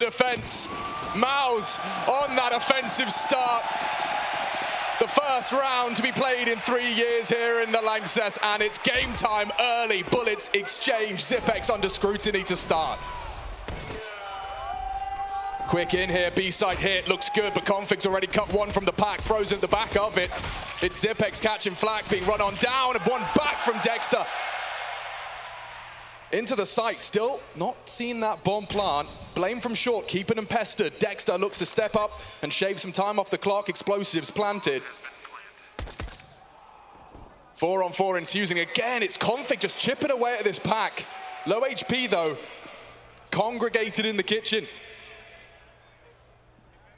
defense. MOUZ on that offensive start. The first round to be played in 3 years here in the Lanxess, and it's game time early. Bullets exchange. Zipex under scrutiny to start. Quick in here, B-side hit, looks good, but Config's already cut one from the pack, Frozen at the back of it. It's Zipex catching flak, being run on down, and one back from Dexter. Into the site, still not seeing that bomb plant. Blame from short, keeping him pestered. Dexter looks to step up and shave some time off the clock. Explosives planted. 4-on-4 ensuing again. It's Config just chipping away at this pack. Low HP though, congregated in the kitchen.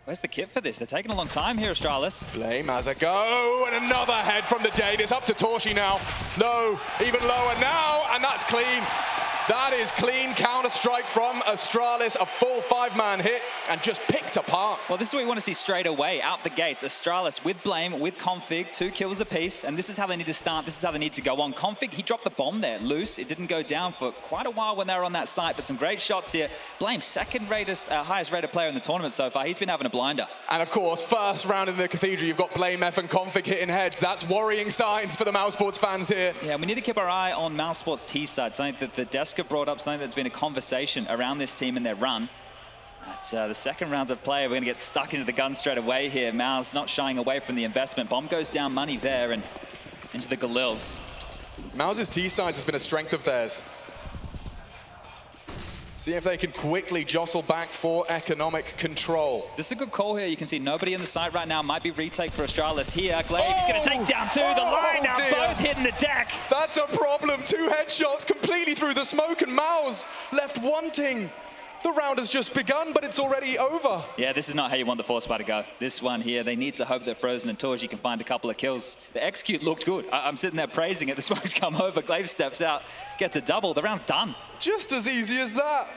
Where's the kit for this? They're taking a long time here, Astralis. Blame has a go, and another head from the Dane. It's up to Torshi now. Low, even lower now, and that's clean. That is clean counter-strike from Astralis, a full 5-man hit, and just picked apart. Well, this is what we want to see straight away, out the gates. Astralis with Blame, with Config, 2 kills apiece, and this is how they need to start, this is how they need to go on. Config, he dropped the bomb there, loose. It didn't go down for quite a while when they were on that site, but some great shots here. Blame, highest rated player in the tournament so far. He's been having a blinder. And of course, first round in the Cathedral, you've got Blame F and Config hitting heads. That's worrying signs for the MOUZ Sports fans here. Yeah, we need to keep our eye on MOUZ Sports T side, something that the desk brought up, something that's been a conversation around this team in their run. At the second round of play, we're going to get stuck into the gun straight away here. MOUZ not shying away from the investment. Bomb goes down, money there, and into the Galils. MOUZ's T-sides has been a strength of theirs. See if they can quickly jostle back for economic control. This is a good call here. You can see nobody in the site right now. Might be retake for Astralis here. Glaive is going to take down two. The line now, both hitting the deck. That's a problem. 2 headshots completely through the smoke, and MOUZ left wanting. The round has just begun, but it's already over. Yeah, this is not how you want the Force Spy to go. This one here, they need to hope that Frozen and Torji can find a couple of kills. The execute looked good. I'm sitting there praising it. The smoke's come over. Glaive steps out, gets a double. The round's done. Just as easy as that.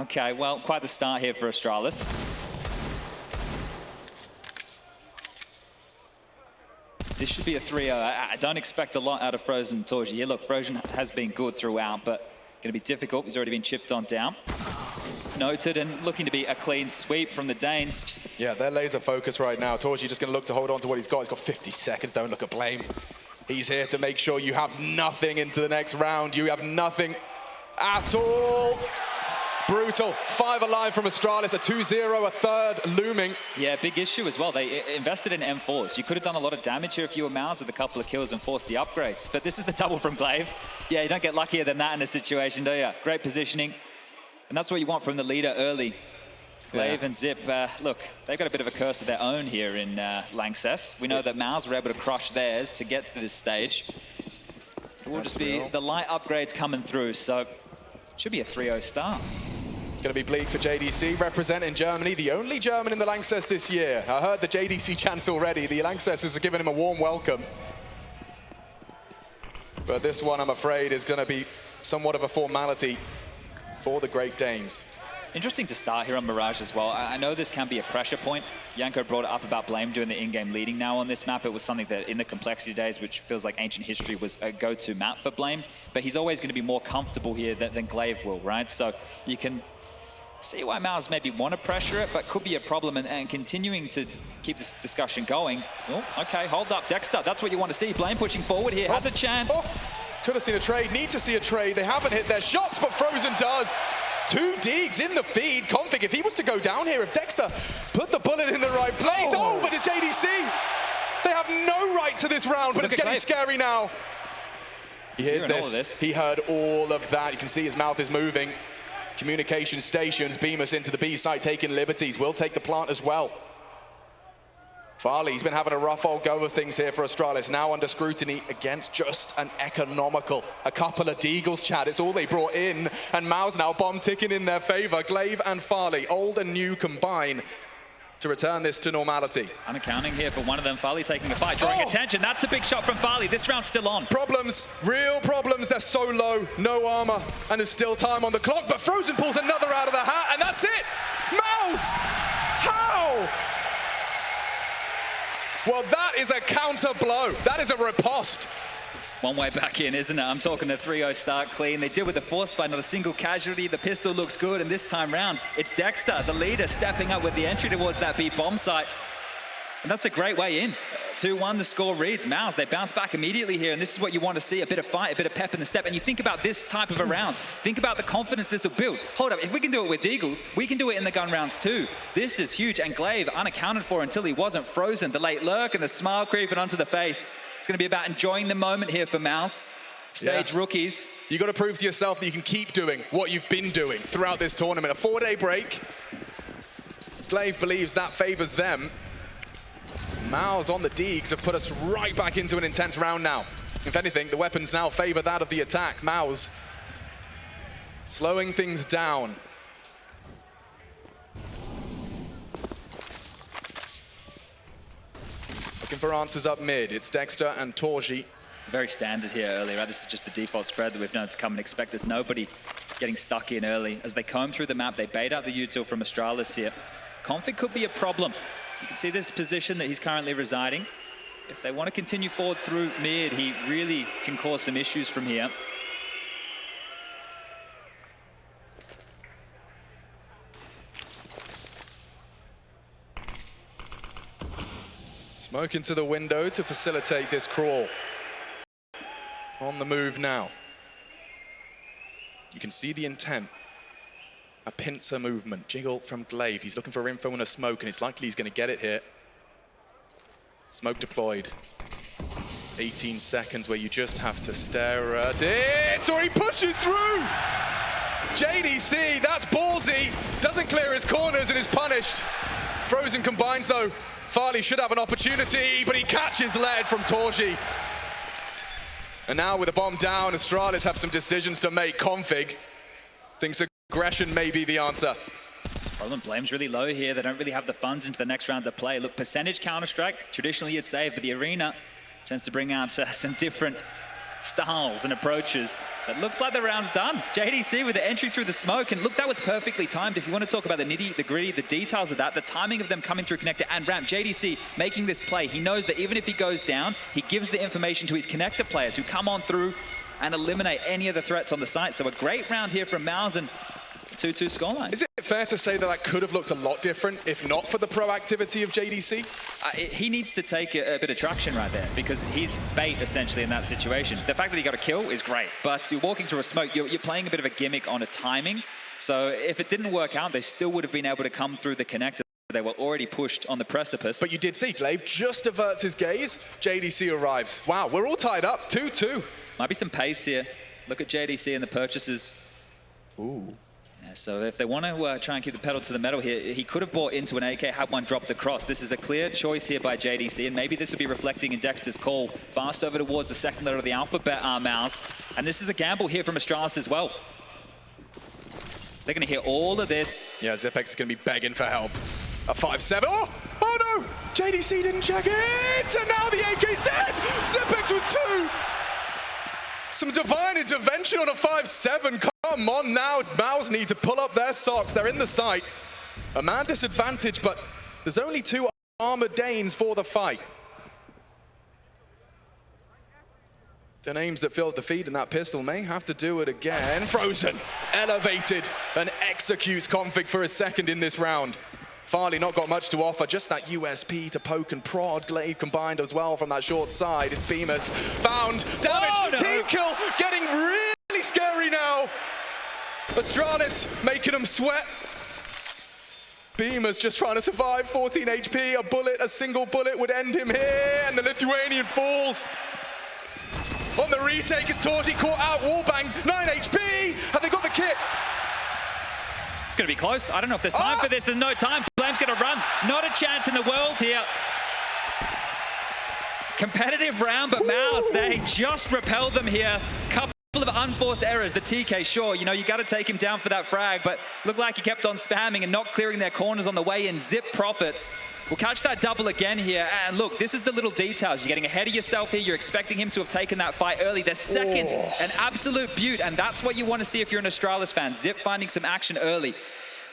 Okay, well, quite the start here for Astralis. This should be a 3-0. I don't expect a lot out of Frozen and Torji here. Look, Frozen has been good throughout, but going to be difficult. He's already been chipped on down. Noted, and looking to be a clean sweep from the Danes. Yeah, they're laser focused right now. Torji just going to look to hold on to what he's got. He's got 50 seconds. Don't look at Blame. He's here to make sure you have nothing into the next round. You have nothing at all. Brutal. 5 alive from Astralis, a 2-0, a third looming. Yeah, big issue as well. They invested in M4s. You could have done a lot of damage here if you were MOUZ with a couple of kills and forced the upgrades. But this is the double from Glaive. Yeah, you don't get luckier than that in a situation, do you? Great positioning. And that's what you want from the leader early. Glaive and Zip, look, they've got a bit of a curse of their own here in Lanxess. We know that MOUZ were able to crush theirs to get to this stage. It will just be the light upgrades coming through, so it should be a 3-0 start. Going to be bleak for JDC, representing Germany, the only German in the Lanxess this year. I heard the JDC chants already. The Lanxessers are giving him a warm welcome. But this one, I'm afraid, is going to be somewhat of a formality for the Great Danes. Interesting to start here on Mirage as well. I know this can be a pressure point. Yanko brought it up about Blame doing the in-game leading now on this map. It was something that in the complexity days, which feels like ancient history, was a go-to map for Blame. But he's always going to be more comfortable here than Glaive will, right? So you can see why MOUZ maybe want to pressure it, but could be a problem, and continuing to keep this discussion going. Oh, okay, hold up, Dexter, that's what you want to see. Blame pushing forward here, has a chance. Could have seen a trade, need to see a trade. They haven't hit their shots, but Frozen does. 2 Deegs in the feed. Config, if he was to go down here, if Dexter put the bullet in the right place. Oh, but it's JDC. They have no right to this round, but it's getting scary now. He hears this. He heard all of that. You can see his mouth is moving. Communication stations beam us into the B site, taking liberties. We'll take the plant as well. Farley's been having a rough old go of things here for Astralis, now under scrutiny against just an economical. A couple of Deagles, Chad, it's all they brought in, and MOUZ now bomb ticking in their favor. Glaive and Farley, old and new combine to return this to normality. I'm accounting here for one of them, Farley taking a fight, drawing attention. That's a big shot from Farley. This round's still on. Problems, real problems. They're so low, no armor, and there's still time on the clock, but Frozen pulls another out of the hat, and that's it! MOUZ! How? Well, that is a counter blow. That is a riposte. One way back in, isn't it? I'm talking a 3-0 start clean. They deal with the force by not a single casualty. The pistol looks good, and this time round, it's Dexter, the leader, stepping up with the entry towards that B bomb site. And that's a great way in. 2-1, the score reads. MOUZ, they bounce back immediately here, and this is what you want to see, a bit of fight, a bit of pep in the step. And you think about this type of a round. Think about the confidence this will build. Hold up, if we can do it with Deagles, we can do it in the gun rounds too. This is huge, and Glaive unaccounted for until he wasn't frozen. The late lurk and the smile creeping onto the face. It's going to be about enjoying the moment here for MOUZ. Stage rookies. You got to prove to yourself that you can keep doing what you've been doing throughout this tournament. A 4-day break. Glaive believes that favors them. MOUZ on the Deags have put us right back into an intense round now. If anything, the weapons now favor that of the attack. MOUZ slowing things down. Looking for answers up mid. It's Dexter and Torji. Very standard here early, right? This is just the default spread that we've known to come and expect. There's nobody getting stuck in early. As they comb through the map, they bait out the util from Astralis here. Config could be a problem. You can see this position that he's currently residing. If they want to continue forward through mid, he really can cause some issues from here. Smoke into the window to facilitate this crawl. On the move now. You can see the intent. A pincer movement, jiggle from Glaive. He's looking for info in a smoke, and it's likely he's going to get it here. Smoke deployed. 18 seconds where you just have to stare at it, or he pushes through! JDC, that's ballsy. Doesn't clear his corners and is punished. Frozen combines though. Farley should have an opportunity, but he catches lead from Torji. And now with the bomb down, Astralis have some decisions to make. Config thinks aggression may be the answer. Problem Blame's really low here. They don't really have the funds into the next round to play. Look, percentage Counter-Strike, traditionally you'd save, but the arena tends to bring out some different styles and approaches. But looks like the round's done. JDC with the entry through the smoke, and look, that was perfectly timed. If you want to talk about the nitty, the gritty, the details of that, the timing of them coming through connector and ramp, JDC making this play. He knows that even if he goes down, he gives the information to his connector players who come on through and eliminate any of the threats on the site. So a great round here from MOUZ and 2-2 scoreline. Is it fair to say that that could have looked a lot different if not for the proactivity of JDC? He needs to take a bit of traction right there because he's bait essentially in that situation. The fact that he got a kill is great, but you're walking through a smoke, you're playing a bit of a gimmick on a timing. So if it didn't work out, they still would have been able to come through the connector. They were already pushed on the precipice. But you did see Glaive just averts his gaze. JDC arrives. Wow, we're all tied up, 2-2. Might be some pace here. Look at JDC and the purchases. Ooh. Yeah, so if they want to try and keep the pedal to the metal here, he could have bought into an AK, had one dropped across. This is a clear choice here by JDC, and maybe this will be reflecting in Dexter's call. Fast over towards the second letter of the alphabet, MOUZ. And this is a gamble here from Astralis as well. They're going to hear all of this. Yeah, Zipex is going to be begging for help. A 5-7. Oh no! JDC didn't check it! And now the AK's dead! Zipex with 2! Some divine intervention on a 5-7. Come on now, MOUZ need to pull up their socks. They're in the site. A man disadvantage, but there's only 2 armored Danes for the fight. The names that filled the feed in that pistol may have to do it again. Frozen, elevated, and executes Config for his second in this round. Farley not got much to offer, just that USP to poke and prod. Glaive combined as well from that short side. It's Bemis, found, damage, oh, no. Team kill, getting really scary now. Astralis making him sweat. Bemis just trying to survive, 14 HP, a bullet, a single bullet would end him here, and the Lithuanian falls. On the retake, is Torji caught out, wallbang, 9 HP, have they got the kit? It's going to be close. I don't know if there's time for this. There's no time. Blame's going to run. Not a chance in the world here. Competitive round, but MOUZ, they just repelled them here. Couple of unforced errors. The TK, sure, you know, you got to take him down for that frag, but looked like he kept on spamming and not clearing their corners on the way in. Zip profits. We'll catch that double again here. And look, this is the little details. You're getting ahead of yourself here. You're expecting him to have taken that fight early. They're second, an absolute beaut. And that's what you want to see if you're an Astralis fan. Zip finding some action early.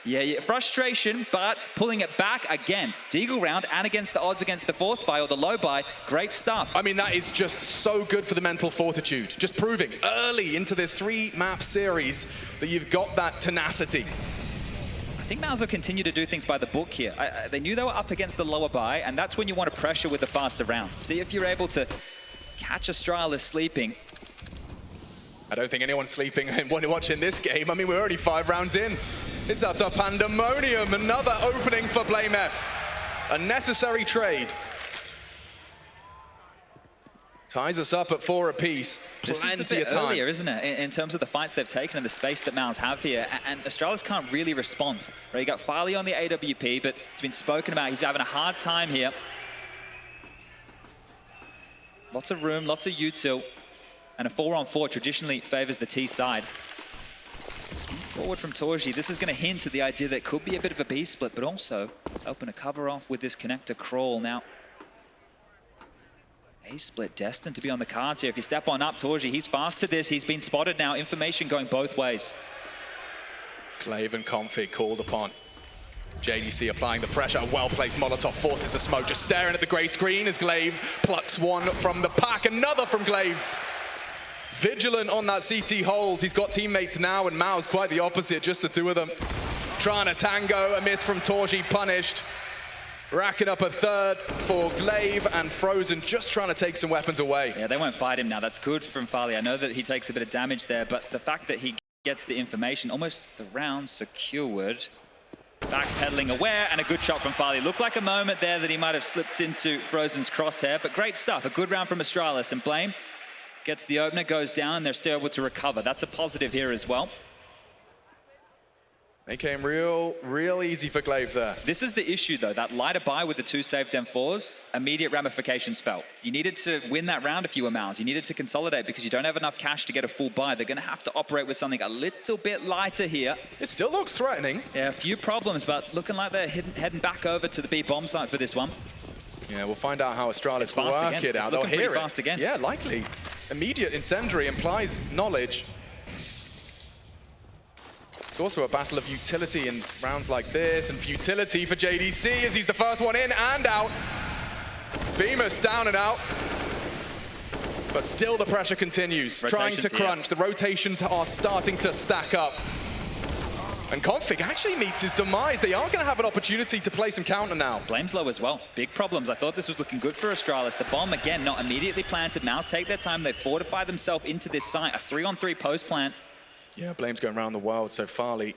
Yeah, frustration, but pulling it back again. Deagle round and against the odds against the force buy or the low buy. Great stuff. I mean, that is just so good for the mental fortitude. Just proving early into this 3-map series that you've got that tenacity. I think MOUZ will continue to do things by the book here. They knew they were up against the lower buy, and that's when you want to pressure with the faster rounds. See if you're able to catch Astralis sleeping. I don't think anyone's sleeping when watching this game. I mean, we're already 5 rounds in. It's out to pandemonium. Another opening for BlameF. A necessary trade. Ties us up at 4 apiece. This is a bit earlier, isn't it, in terms of the fights they've taken and the space that MOUZ have here. And Astralis can't really respond. Right? You got Farley on the AWP, but it's been spoken about. He's having a hard time here. Lots of room, lots of util. And a 4-on-4 traditionally favors the T side. Speed forward from Torji. This is going to hint at the idea that it could be a bit of a B split, but also open a cover off with this connector crawl. Now, A split destined to be on the cards here. If you step on up, Torji, he's fast to this. He's been spotted now. Information going both ways. Glaive and Config called upon. JDC applying the pressure. A well-placed Molotov forces the smoke. Just staring at the grey screen as Glaive plucks one from the pack. Another from Glaive. Vigilant on that CT hold. He's got teammates now, and MOUZ quite the opposite, just the two of them. Trying to tango, a miss from Torji, punished. Racking up a third for Glaive, and Frozen just trying to take some weapons away. Yeah, they won't fight him now. That's good from Farley. I know that he takes a bit of damage there, but the fact that he gets the information, almost the round secured. Backpedaling aware, and a good shot from Farley. Looked like a moment there that he might have slipped into Frozen's crosshair, but great stuff. A good round from Astralis, and Blame gets the opener, goes down, they're still able to recover. That's a positive here as well. They came real easy for Glaive there. This is the issue though, that lighter buy with the 2 saved M4s, immediate ramifications felt. You needed to win that round if you were MOUZ. You needed to consolidate because you don't have enough cash to get a full buy. They're gonna have to operate with something a little bit lighter here. It still looks threatening. Yeah, a few problems, but looking like they're heading back over to the B bomb site for this one. Yeah, we'll find out how Astralis will work it out. They'll hear it. Fast again. Yeah, likely. Immediate incendiary implies knowledge. It's also a battle of utility in rounds like this, and futility for JDC as he's the first one in and out. Bemis down and out. But still the pressure continues, trying to crunch. The rotations are starting to stack up. And Config actually meets his demise. They are going to have an opportunity to play some counter now. Blame's low as well. Big problems. I thought this was looking good for Astralis. The bomb, again, not immediately planted. MOUZ take their time. They fortify themselves into this site. A 3-on-3 post plant. Yeah, Blame's going around the world, so Farley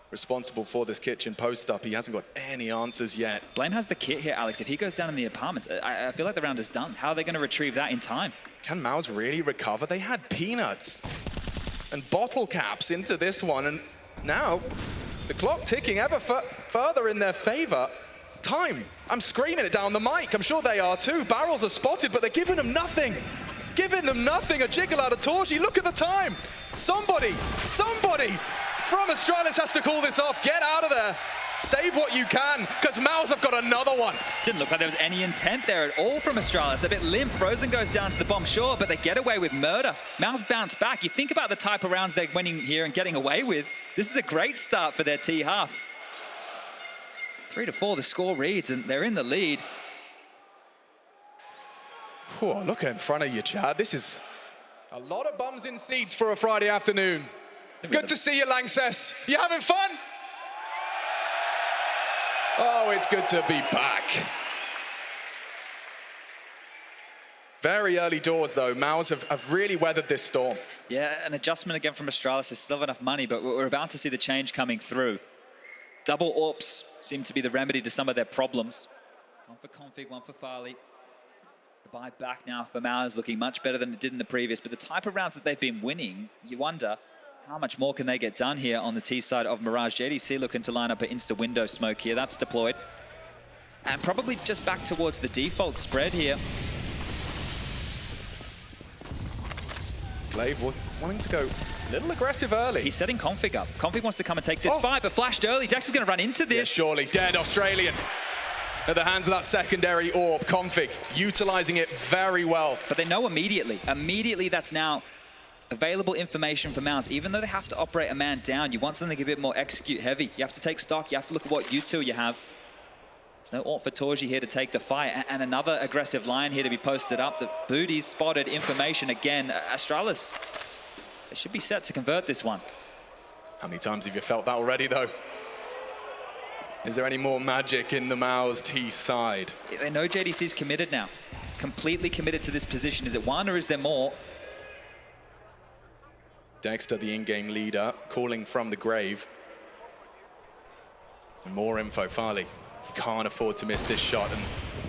responsible for this kitchen post-up. He hasn't got any answers yet. Blame has the kit here, Alex. If he goes down in the apartment, I feel like the round is done. How are they going to retrieve that in time? Can MOUZ really recover? They had peanuts and bottle caps into this one, and now the clock ticking ever further in their favor. Time. I'm screaming it down the mic. I'm sure they are too. Barrels are spotted, but they're giving them nothing. Giving them nothing. A jiggle out of Torji. Look at the time. Somebody from Astralis has to call this off. Get out of there. Save what you can, because MOUZ have got another one. Didn't look like there was any intent there at all from Astralis. A bit limp. Frozen goes down to the bomb, sure, but they get away with murder. MOUZ bounce back. You think about the type of rounds they're winning here and getting away with. This is a great start for their T half. 3-4, the score reads, and they're in the lead. Whoa, look in front of you, Chad. This is a lot of bums in seats for a Friday afternoon. Good to see you, Lanxess. You having fun? Oh, it's good to be back. Very early doors, though. MOUZ have really weathered this storm. Yeah, an adjustment again from Astralis. There's still enough money, but we're about to see the change coming through. Double AWPs seem to be the remedy to some of their problems. One for Config, one for Farley. The buy back now for MOUZ looking much better than it did in the previous, but the type of rounds that they've been winning, you wonder how much more can they get done here on the T side of Mirage. JDC looking to line up an insta-window smoke here. That's deployed. And probably just back towards the default spread here. Glaive wanting to go a little aggressive early. He's setting Config up. Config wants to come and take this fight, but flashed early. Dexter's going to run into this. Yeah, surely. Dead Australian. At the hands of that secondary orb. Config utilizing it very well. But they know immediately. Immediately that's now available information for MOUZ. Even though they have to operate a man down, you want something a bit more execute heavy. You have to take stock, you have to look at what util you have. There's no ought for Torji here to take the fight. And another aggressive line here to be posted up. The Booties spotted information again. Astralis, they should be set to convert this one. How many times have you felt that already, though? Is there any more magic in the MOUZ T side? They know JDC's committed now. Completely committed to this position. Is it one or is there more? Dexter, the in-game leader, calling from the grave. And more info, Farley. He can't afford to miss this shot and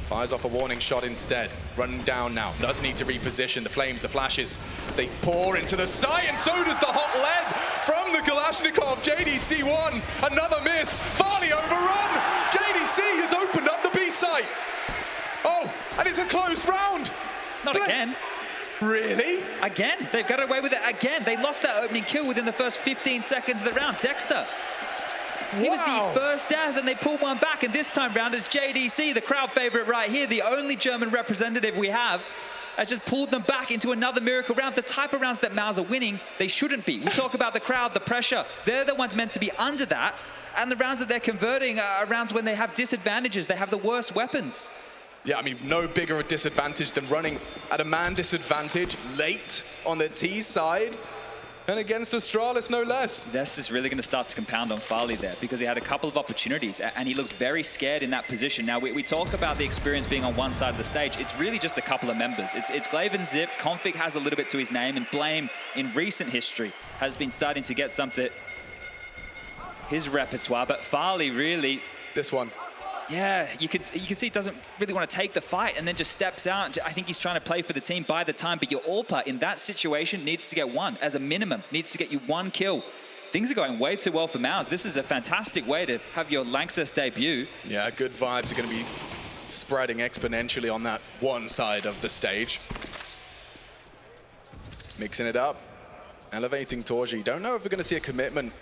fires off a warning shot instead. Running down now, does need to reposition. The flames, the flashes, they pour into the site, and so does the hot lead from the Kalashnikov. JDC won, another miss. Farley overrun. JDC has opened up the B site. Oh, and it's a closed round. Not again. Really? Again, they've got away with it again. They lost that opening kill within the first 15 seconds of the round. Dexter. He was the first death, and they pulled one back, and this time round it's JDC, the crowd favorite right here, the only German representative we have, has just pulled them back into another miracle round. The type of rounds that MOUZ are winning, they shouldn't be. We talk about the crowd, the pressure. They're the ones meant to be under that, and the rounds that they're converting are rounds when they have disadvantages. They have the worst weapons. Yeah, I mean, no bigger a disadvantage than running at a man disadvantage late on the T side. And against Astralis, no less. This is really going to start to compound on Farley there because he had a couple of opportunities and he looked very scared in that position. Now, we talk about the experience being on one side of the stage. It's really just a couple of members. It's Glaive and Zip. Config has a little bit to his name, and Blame in recent history has been starting to get some to his repertoire. But Farley really... This one. Yeah, you can see he doesn't really want to take the fight and then just steps out. I think he's trying to play for the team by the time, but your AWPer in that situation needs to get one, as a minimum, needs to get you one kill. Things are going way too well for MOUZ. This is a fantastic way to have your Lanxess debut. Yeah, good vibes are going to be spreading exponentially on that one side of the stage. Mixing it up, elevating Torji. Don't know if we're going to see a commitment,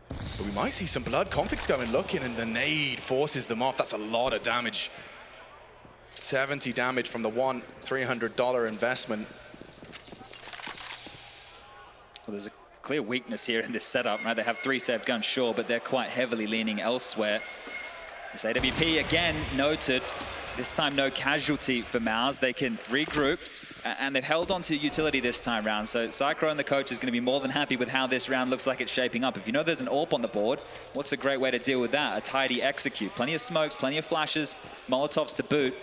but we might see some blood. Config's going looking, and the nade forces them off. That's a lot of damage. 70 damage from the one $300 investment. Well, there's a clear weakness here in this setup, right? They have 3 saved guns, sure, but they're quite heavily leaning elsewhere. This AWP again noted. This time no casualty for MOUZ. They can regroup, and they've held on to utility this time round. So Cycro and the coach is going to be more than happy with how this round looks like it's shaping up. If you know there's an AWP on the board, what's a great way to deal with that? A tidy execute. Plenty of smokes, plenty of flashes, Molotovs to boot.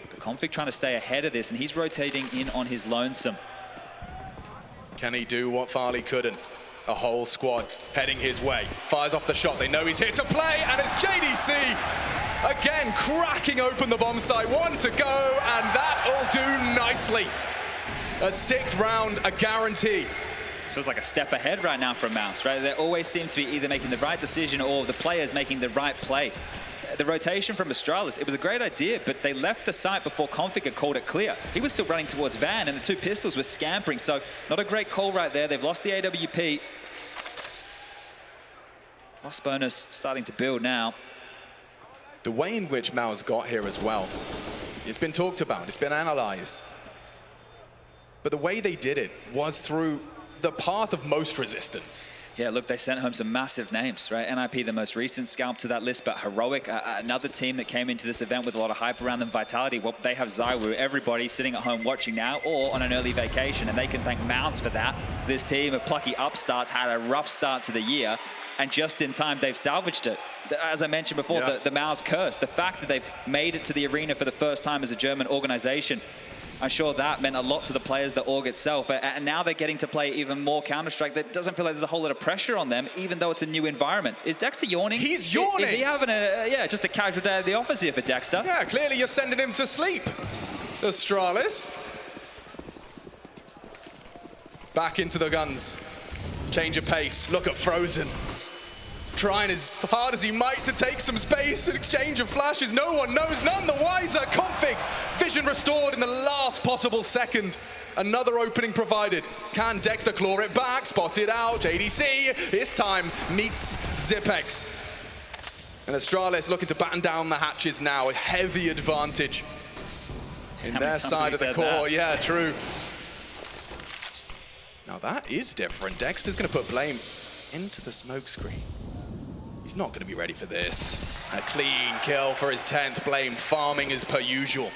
But Config trying to stay ahead of this, and he's rotating in on his lonesome. Can he do what Farley couldn't? A whole squad heading his way. Fires off the shot. They know he's here to play, and it's JDC. Again, cracking open the bomb site. 1 to go, and that'll do nicely. A 6th round, a guarantee. Feels like a step ahead right now from MOUZ, right? They always seem to be either making the right decision or the players making the right play. The rotation from Astralis, it was a great idea, but they left the site before Config had called it clear. He was still running towards Van, and the 2 pistols were scampering, so not a great call right there. They've lost the AWP. Loss bonus starting to build now. The way in which MOUZ got here as well, it's been talked about, it's been analyzed. But the way they did it was through the path of most resistance. Yeah, look, they sent home some massive names, right? NIP, the most recent scalp to that list, but Heroic, another team that came into this event with a lot of hype around them, Vitality. Well, they have Zywoo, everybody sitting at home watching now or on an early vacation, and they can thank MOUZ for that. This team of plucky upstarts had a rough start to the year, and just in time, they've salvaged it. As I mentioned before, the MOUZ curse, the fact that they've made it to the arena for the first time as a German organization, I'm sure that meant a lot to the players, the org itself, and now they're getting to play even more Counter-Strike. That doesn't feel like there's a whole lot of pressure on them, even though it's a new environment. Is Dexter yawning? He's yawning! Is he having just a casual day at the office here for Dexter? Yeah, clearly you're sending him to sleep. Astralis. Back into the guns. Change of pace. Look at Frozen. Trying as hard as he might to take some space in exchange of flashes. No one knows, none the wiser. Config, vision restored in the last possible second. Another opening provided. Can Dexter claw it back? Spotted out. JDC, this time meets Zipex. And Astralis looking to batten down the hatches now. A heavy advantage in their side of the core. Yeah, true. Now that is different. Dexter's going to put Blame into the smoke screen. He's not going to be ready for this. A clean kill for his 10th. Blame farming as per usual.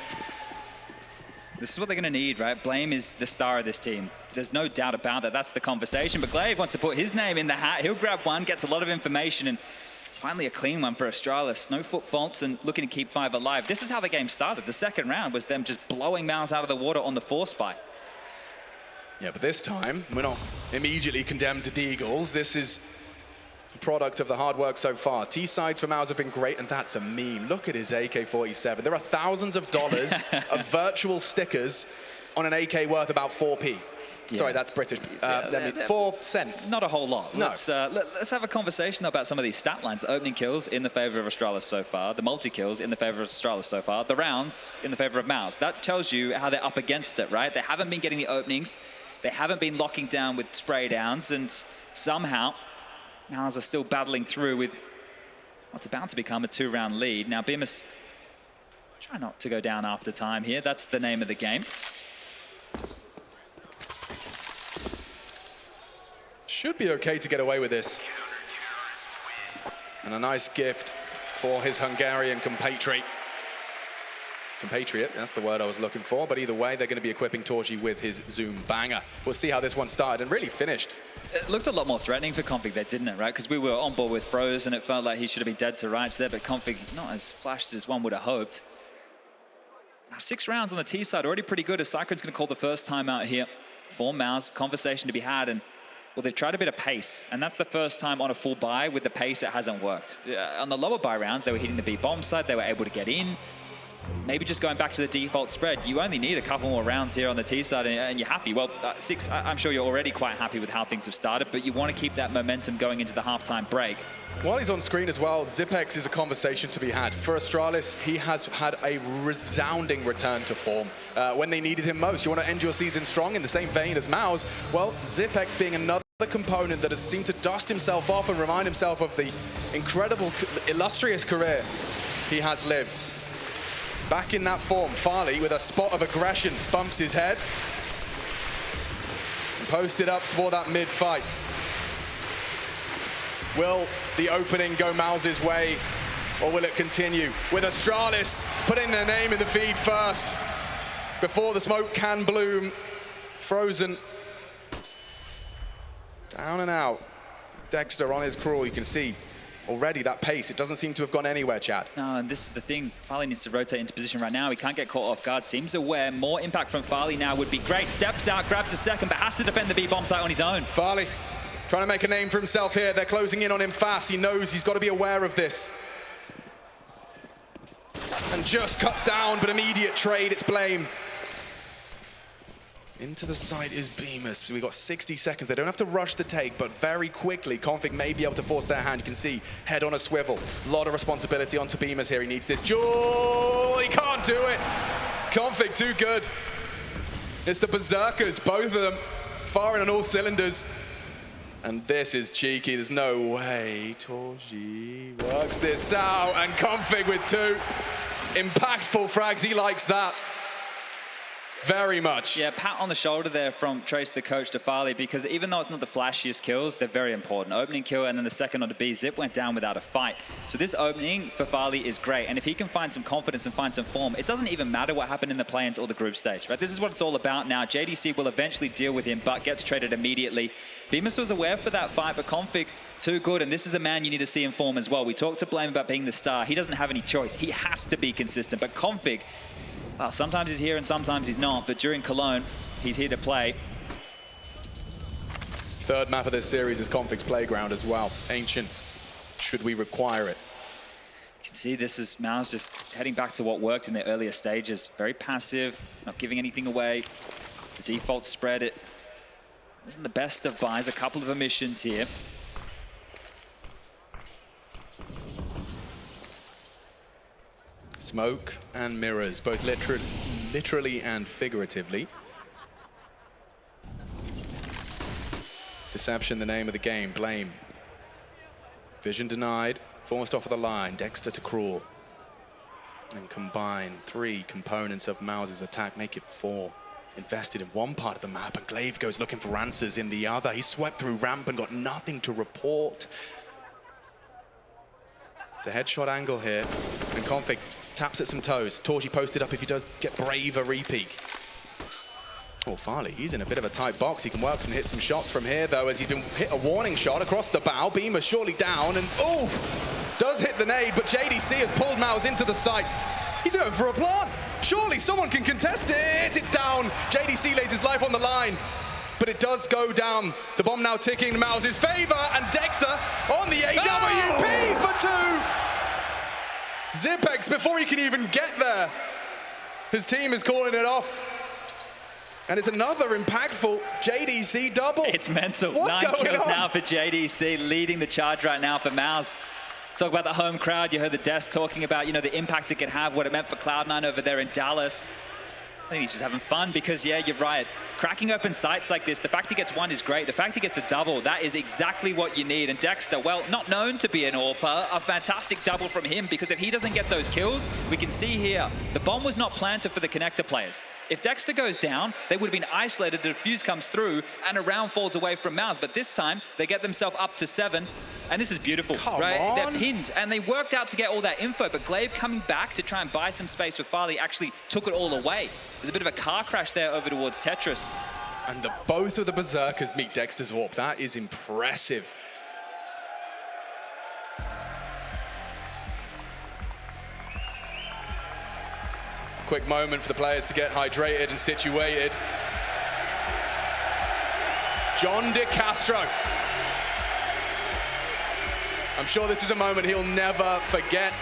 This is what they're going to need, right? Blame is the star of this team. There's no doubt about that. That's the conversation. But Glaive wants to put his name in the hat. He'll grab one, gets a lot of information, and finally a clean one for Astralis. No foot faults and looking to keep 5 alive. This is how the game started. The second round was them just blowing MOUZ out of the water on the force buy. Yeah, but this time, we're not immediately condemned to Deagles. This is the product of the hard work so far. T-sides for MOUZ have been great, and that's a meme. Look at his AK-47. There are thousands of dollars of virtual stickers on an AK worth about 4p. Yeah. Sorry, that's British. 4 cents. Not a whole lot. No. Let's have a conversation about some of these stat lines. The opening kills in the favor of Astralis so far. The multi-kills in the favor of Astralis so far. The rounds in the favor of MOUZ. That tells you how they're up against it, right? They haven't been getting the openings. They haven't been locking down with spray downs, and somehow MOUZ are still battling through with what's about to become a 2-round lead. Now, Bemis, try not to go down after time here. That's the name of the game. Should be okay to get away with this. And a nice gift for his Hungarian compatriot. Compatriot, that's the word I was looking for. But either way, they're going to be equipping Torji with his Zoom banger. We'll see how this one started and really finished. It looked a lot more threatening for Config there, didn't it, right? Because we were on board with Froze, and it felt like he should have been dead to rights there, but Config not as flashed as one would have hoped. Now, 6 rounds on the T side, already pretty good, as Cyclone's going to call the first time out here for MOUZ. Conversation to be had, and well, they've tried a bit of pace, and that's the first time on a full buy with the pace it hasn't worked. On the lower buy rounds, they were hitting the B bomb side, they were able to get in. Maybe just going back to the default spread. You only need a couple more rounds here on the T side and you're happy. Well, 6, I'm sure you're already quite happy with how things have started, but you want to keep that momentum going into the halftime break. While he's on screen as well, Zipex is a conversation to be had. For Astralis, he has had a resounding return to form when they needed him most. You want to end your season strong in the same vein as MOUZ? Well, Zipex being another component that has seemed to dust himself off and remind himself of the incredible, illustrious career he has lived. Back in that form, Farley, with a spot of aggression, bumps his head. And posted up for that mid-fight. Will the opening go MOUZ's way, or will it continue? With Astralis putting their name in the feed first, before the smoke can bloom. Frozen. Down and out. Dexter on his crawl, you can see already that pace, it doesn't seem to have gone anywhere, Chad. No, and this is the thing. Farley needs to rotate into position right now. He can't get caught off guard. Seems aware. More impact from Farley now would be great. Steps out, grabs a second, but has to defend the B-bomb site on his own. Farley trying to make a name for himself here. They're closing in on him fast. He knows he's got to be aware of this. And just cut down, but immediate trade. It's Blame. Into the site is Bemis. We've got 60 seconds. They don't have to rush the take, but very quickly, Config may be able to force their hand. You can see, head on a swivel. A lot of responsibility onto Bemis here. He needs this jewel. He can't do it. Config too good. It's the Berserkers, both of them, firing on all cylinders. And this is cheeky. There's no way. Torji works this out, and Config with 2. Impactful frags. He likes that. Very much. Yeah, pat on the shoulder there from Trace, the coach, to Farley, because even though it's not the flashiest kills, they're very important. Opening kill and then the second on the B, Zip went down without a fight. So this opening for Farley is great. And if he can find some confidence and find some form, it doesn't even matter what happened in the play-ins or the group stage, right? This is what it's all about now. JDC will eventually deal with him, but gets traded immediately. Bemis was aware for that fight, but Config, too good, and this is a man you need to see in form as well. We talked to Blame about being the star. He doesn't have any choice. He has to be consistent, but Config, well, sometimes he's here and sometimes he's not, but during Cologne, he's here to play. Third map of this series is Config's playground as well. Ancient, should we require it? You can see this is MOUZ just heading back to what worked in the earlier stages. Very passive, not giving anything away. The default spread, it isn't the best of buys. A couple of omissions here. Smoke and mirrors, both literally and figuratively. Deception, the name of the game. Blame. Vision denied, forced off of the line. Dexter to crawl. And combine 3 components of MOUZ's attack, make it 4. invested in one part of the map, and Glaive goes looking for answers in the other. He swept through ramp and got nothing to report. It's a headshot angle here, and Config taps at some toes. Torji posted up if he does get Brave a repeat. Oh, Farley, he's in a bit of a tight box. He can work and hit some shots from here, though, as he's been hit a warning shot across the bow. Beamer surely down, and oh, does hit the nade, but JDC has pulled MOUZ into the site. He's going for a plant. Surely someone can contest it. It's down. JDC lays his life on the line, but it does go down. The bomb now ticking in MOUZ's favor, and Dexter on the AWP for two. Zipex, before he can even get there, his team is calling it off. And it's another impactful JDC double. It's mental. What's 9 going kills on? now for JDC, leading the charge right now for MOUZ. Talk about the home crowd. You heard the desk talking about, you know, the impact it could have, what it meant for Cloud9 over there in Dallas. I think he's just having fun because, yeah, you're right. Cracking open sites like this, the fact he gets one is great. The fact he gets the double, that is exactly what you need. And Dexter, well, not known to be an AWPer, a fantastic double from him, because if he doesn't get those kills, we can see here, the bomb was not planted for the connector players. If Dexter goes down, they would have been isolated, the defuse comes through, and a round falls away from MOUZ. But this time, they get themselves up to 7. And this is beautiful, right? On. They're pinned, and they worked out to get all that info, but Glaive coming back to try and buy some space for Farley actually took it all away. There's a bit of a car crash there over towards Tetris. And both of the Berserkers meet Dexter's AWP. That is impressive. Quick moment for the players to get hydrated and situated. John De Castro. I'm sure this is a moment he'll never forget.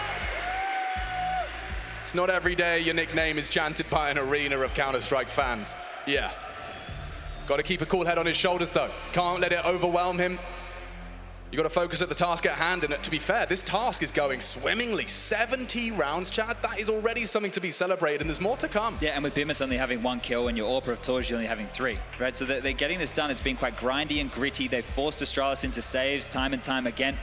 It's not every day your nickname is chanted by an arena of Counter-Strike fans. Yeah. Got to keep a cool head on his shoulders, though. Can't let it overwhelm him. You got to focus at the task at hand, and to be fair, this task is going swimmingly. 70 rounds, Chad. That is already something to be celebrated, and there's more to come. Yeah, and with Bimus only having 1 kill and your AWPer of Torji only having 3, right? So they're getting this done. It's been quite grindy and gritty. They've forced Astralis into saves time and time again.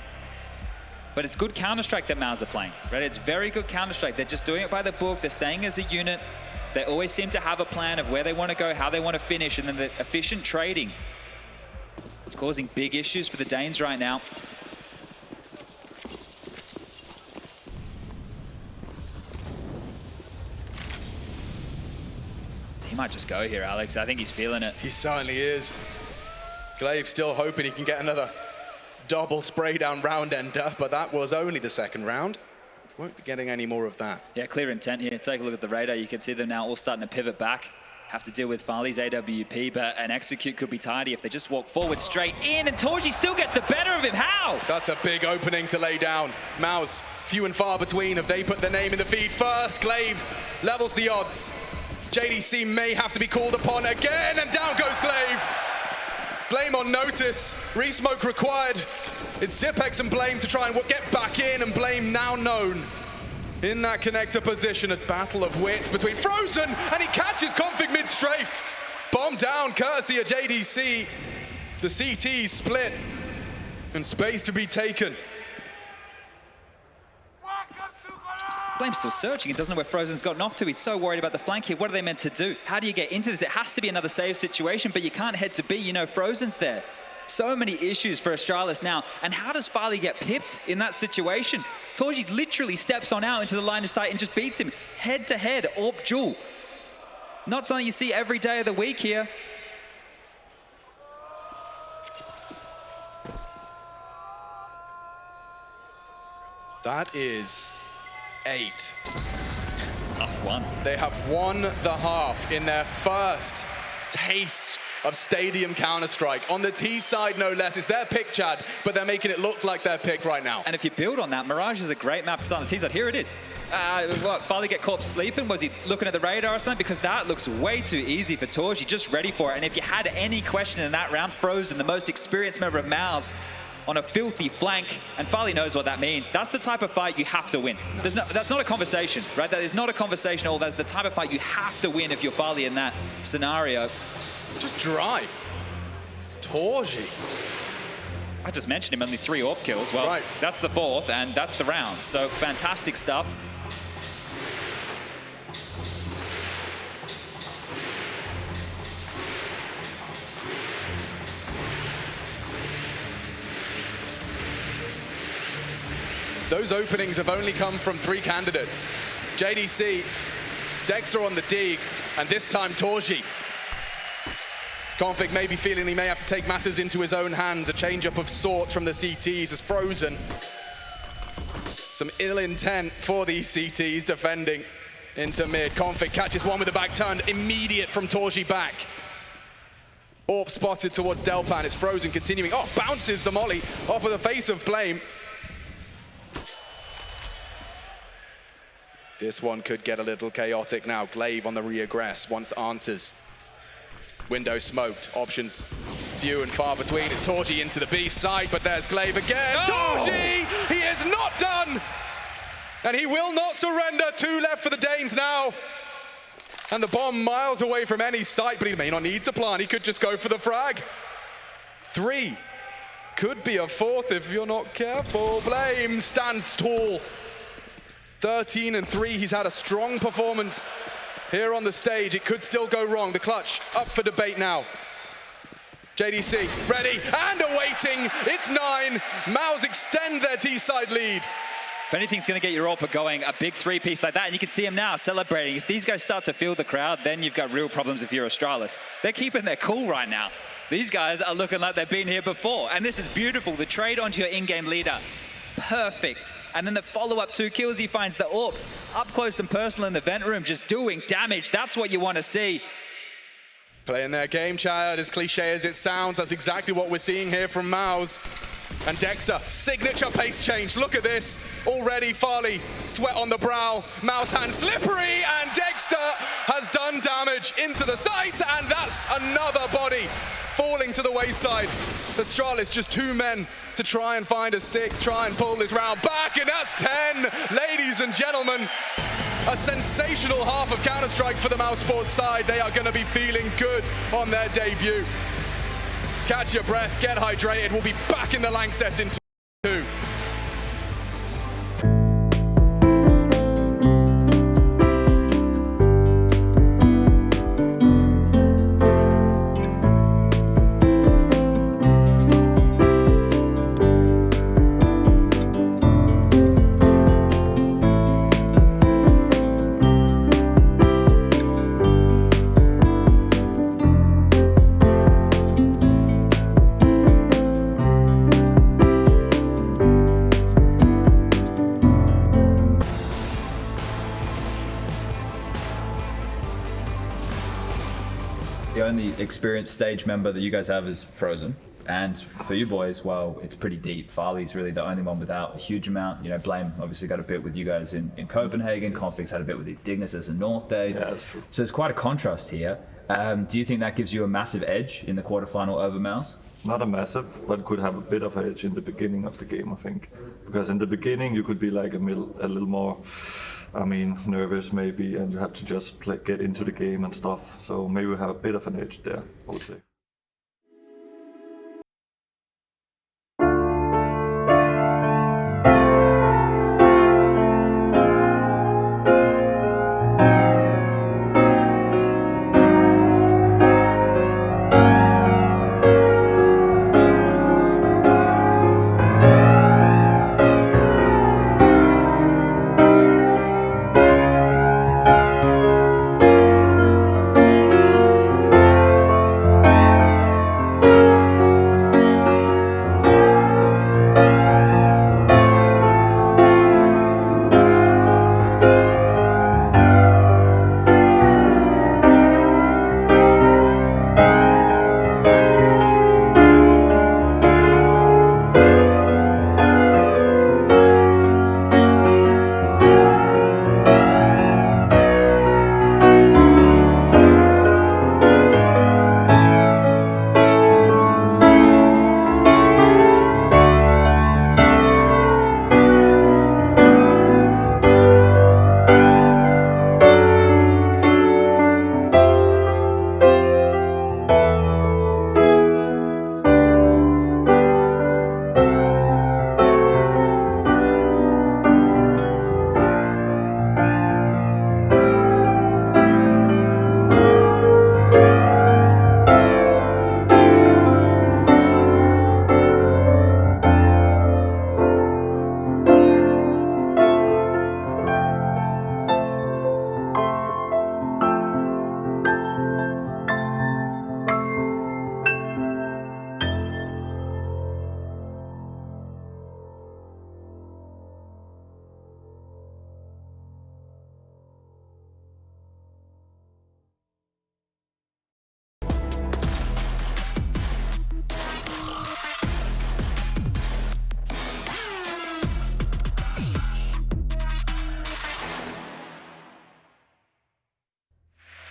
But it's good Counter-Strike that MOUZ are playing, right? It's very good Counter-Strike. They're just doing it by the book. They're staying as a unit. They always seem to have a plan of where they want to go, how they want to finish, and then the efficient trading. It's causing big issues for the Danes right now. He might just go here, Alex. I think he's feeling it. He certainly is. Glaive still hoping he can get another double spray down round ender, but that was only the second round. Won't be getting any more of that. Yeah, clear intent here. Take a look at the radar. You can see them now all starting to pivot back. Have to deal with Farley's AWP, but an execute could be tidy if they just walk forward straight in, and Torji still gets the better of him. How? That's a big opening to lay down. MOUZ, few and far between. Have they put their name in the feed first? Glaive levels the odds. JDC may have to be called upon again, and down goes Glaive. Blame on notice, resmoke required. It's Zipex and Blame to try and get back in, and Blame now known in that connector position. A battle of wits between Frozen, and he catches Config mid-strafe. Bomb down, courtesy of JDC. The CT split, and space to be taken. Blame's still searching. He doesn't know where Frozen's gotten off to. He's so worried about the flank here. What are they meant to do? How do you get into this? It has to be another save situation, but you can't head to B. You know, Frozen's there. So many issues for Astralis now. And how does Farley get pipped in that situation? Torji literally steps on out into the line of sight and just beats him head to head, AWP duel. Not something you see every day of the week here. That is 8. Half one. They have won the half in their first taste of Stadium Counter-Strike. On the T side, no less. It's their pick, Chad, but they're making it look like their pick right now. And if you build on that, Mirage is a great map to start on the T side. Here it is. What, Farley get caught sleeping? Was he looking at the radar or something? Because that looks way too easy for Torji, just ready for it. And if you had any question in that round, Frozen, the most experienced member of MOUZ, on a filthy flank, and Farley knows what that means. That's the type of fight you have to win. That's not a conversation, right? That is not a conversation at all. That's the type of fight you have to win if you're Farley in that scenario. Just dry. Torji. I just mentioned him, only 3 AWP kills. Well, right. That's the 4th, and that's the round. So fantastic stuff. those openings have only come from 3 candidates. JDC, Dexter on the dig, and this time Torji. Config may be feeling he may have to take matters into his own hands. A change-up of sorts from the CTs is Frozen. Some ill intent for these CTs defending into mid. Config catches one with the back turn, immediate from Torji back. Orb spotted towards Delpan, it's Frozen continuing. Oh, bounces the molly off of the face of Blame. This one could get a little chaotic now. Glaive on the reaggress once answers. Window smoked, options few and far between. It's Torji into the B side, but there's Glaive again. Oh! Torji, he is not done! And he will not surrender. 2 left for the Danes now. And the bomb miles away from any sight, but he may not need to plant. He could just go for the frag. 3. Could be a 4th if you're not careful. Blame stands tall. 13 and 3, he's had a strong performance here on the stage. It could still go wrong. The clutch up for debate now. JDC ready and awaiting. It's 9. MOUZ extend their T-side lead. If anything's going to get your AWP going, a big 3-piece like that, and you can see him now celebrating. If these guys start to feel the crowd, then you've got real problems if you're Astralis. They're keeping their cool right now. These guys are looking like they've been here before, and this is beautiful. The trade onto your in-game leader. Perfect. And then the follow-up 2 kills, he finds the AWP up close and personal in the vent room, just doing damage. That's what you want to see. Playing their game, Chad, as cliche as it sounds, that's exactly what we're seeing here from MOUZ. And Dexter, signature pace change. Look at this. Already Farley, sweat on the brow. MOUZ hand slippery, and Dexter has done damage into the site, and that's another body falling to the wayside. Astralis, just 2 men to try and find a 6th, try and pull this round back, and that's 10. Ladies and gentlemen, a sensational half of Counter-Strike for the MOUZ Sports side. They are going to be feeling good on their debut. Catch your breath, get hydrated. We'll be back in the Lanxess in 2. The only experienced stage member that you guys have is Frozen. And for you boys, well, it's pretty deep. Farley's really the only one without a huge amount. You know, Blame obviously got a bit with you guys in Copenhagen. Config's had a bit with his Dignitas and North days. Yeah, that's true. So there's quite a contrast here. Do you think that gives you a massive edge in the quarterfinal over MOUZ? Not a massive, but could have a bit of edge in the beginning of the game, I think. Because in the beginning, you could be like a little more, nervous maybe, and you have to just get into the game and stuff. So maybe we have a bit of an edge there, I would say.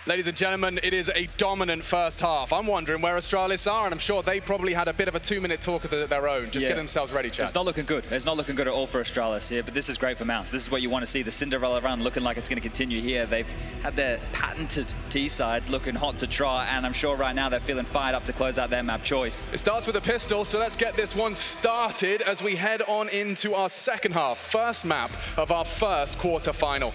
Ladies and gentlemen, it is a dominant first half. I'm wondering where Astralis are, and I'm sure they probably had a bit of a 2-minute talk of their own. Just get themselves ready, Chad. It's not looking good. It's not looking good at all for Astralis here, but this is great for MOUZ. This is what you want to see. The Cinderella run looking like it's going to continue here. They've had their patented T-sides looking hot to try, and I'm sure right now they're feeling fired up to close out their map choice. It starts with a pistol, so let's get this one started as we head on into our second half. First map of our first quarterfinal.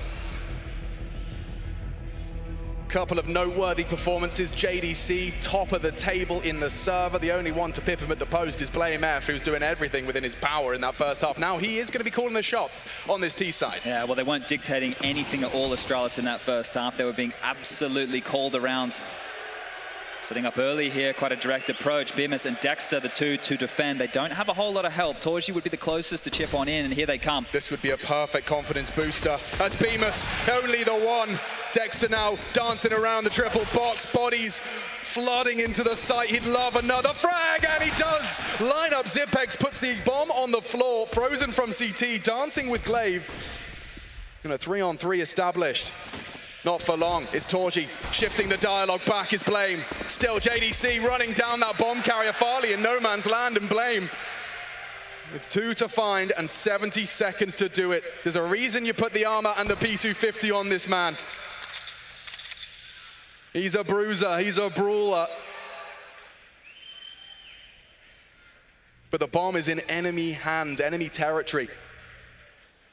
Couple of noteworthy performances. JDC, top of the table in the server. The only one to pip him at the post is BlameF, who's doing everything within his power in that first half. Now he is going to be calling the shots on this T side. Yeah, well, they weren't dictating anything at all, Astralis, in that first half. They were being absolutely called around. Setting up early here, quite a direct approach. Bemis and Dexter, the two to defend. They don't have a whole lot of help. Torji would be the closest to chip on in, and here they come. This would be a perfect confidence booster as Bemis, only the one. Dexter now dancing around the triple box, bodies flooding into the site. He'd love another frag, and he does. Line up Zipex, puts the bomb on the floor. Frozen from CT, dancing with Glaive. And a 3-on-3 established. Not for long, it's Torji shifting the dialogue back is Blame. Still JDC running down that bomb carrier. Farley in no man's land, and Blame with 2 to find and 70 seconds to do it. There's a reason you put the armor and the P250 on this man. He's a bruiser, he's a brawler. But the bomb is in enemy hands, enemy territory.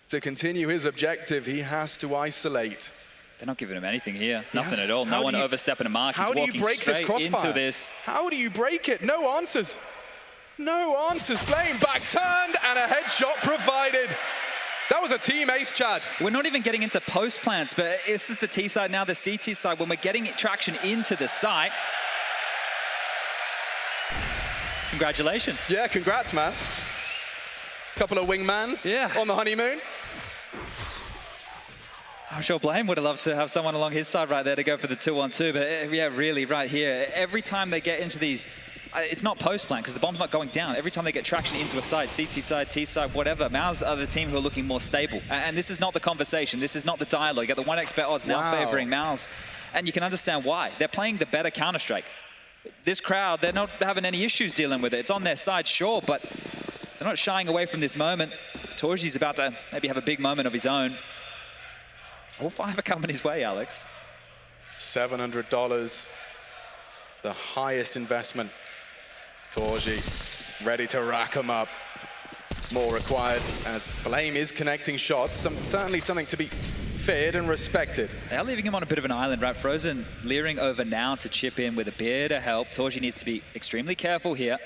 To continue his objective, he has to isolate. They're not giving him anything here. Nothing at all. No one overstepping a mark. He's walking straight into this. How do you break it? No answers. No answers. Blame back turned and a headshot provided. That was a team ace, Chad. We're not even getting into post plants, but this is the T side now, the CT side. When we're getting traction into the site. Congratulations. Yeah, congrats, man. Couple of wingmans on the honeymoon. I'm sure Blame would have loved to have someone along his side right there to go for the 2-on-2, but yeah, really, right here. Every time they get into these, it's not post-plant because the bomb's not going down. Every time they get traction into a side, CT side, T side, whatever, MOUZ are the team who are looking more stable. And this is not the conversation. This is not the dialogue. You got the 1x bet odds now favoring MOUZ. And you can understand why. They're playing the better Counter-Strike. This crowd, they're not having any issues dealing with it. It's on their side, sure, but they're not shying away from this moment. Torji's about to maybe have a big moment of his own. All 5 are coming his way, Alex. $700, the highest investment. Torji ready to rack them up. More required as Blame is connecting shots. Certainly something to be feared and respected. They are leaving him on a bit of an island, right? Frozen leering over now to chip in with a bit of help. Torji needs to be extremely careful here.